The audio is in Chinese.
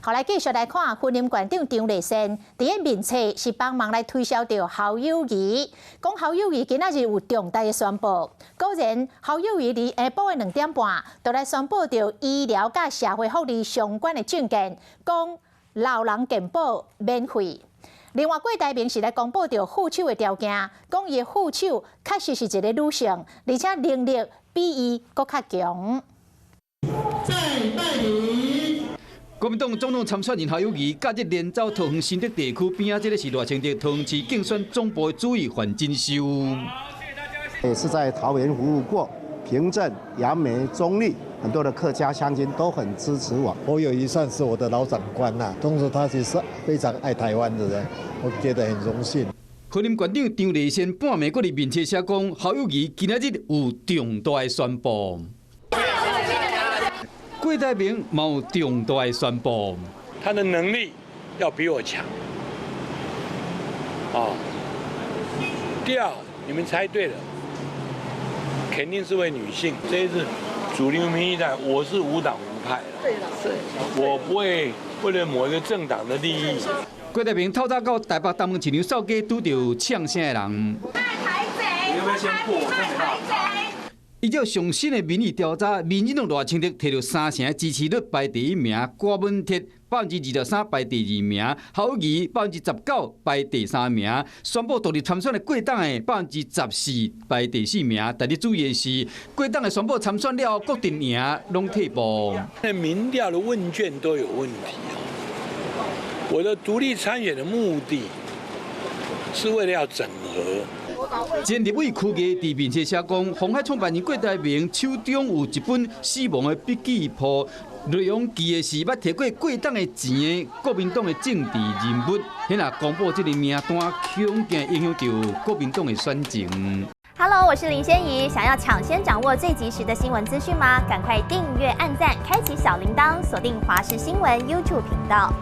后来继续来看，婚姻馆长张丽仙，伫个面册是帮忙来推销着侯友谊，讲侯友谊今仔日有重大的宣布。果然，侯友谊伫下晡的2点半，就来宣布着医疗甲社会福利相关的证件，讲老人健保免费。另外，郭台铭是来公布着副手的条件，讲伊的副手确实是一个女性，而且能力比伊搁较强。再带领。国民党总统参选人侯友宜，假日连走桃园新德地区边啊，这个是热情的桃园市竞选总部的主委范金修。也是在桃园服务过，平镇、杨梅、中立，很多的客家乡亲都很支持我。侯友宜算是我的老长官呐，同时他也是非常爱台湾的人，我觉得很荣幸。婚姻馆长张丽仙半暝搁伫面册写讲，侯友宜今仔日有重大的宣布。郭台铭嘛有重大的宣布，他的能力要比我强。第二，你们猜对了，肯定是位女性。这一次主流民意代，我是无党无派的。对了，是。我不会为了某一个政党的利益。郭台铭透早到台北东门一场扫街，拄到呛声的人。台贼！你要不要先过？台贼！依照上新的民意调查，民进党热清德摕到3成支持率排第1名，郭文铁23%排第2名，侯友宜19%排第3名，宣布独立参选的国党的14%排第4名。但你注意的是，国党的宣布参选了，郭阵营拢退步。民调的问卷都有问题我的独立参选的目的是为了要整合。前立委区议伫面册写讲，鸿海创办人郭台铭手中有一本死亡的笔记簿，内容记的是捌摕过国党的钱的国民党的政治人物。迄若公布这个名单，恐惊影响到国民党的选情。Hello， 我是林仙怡。想要抢先掌握最及时的新闻资讯吗？赶快订阅、按赞、开启小铃铛，锁定华视新闻 YouTube 频道。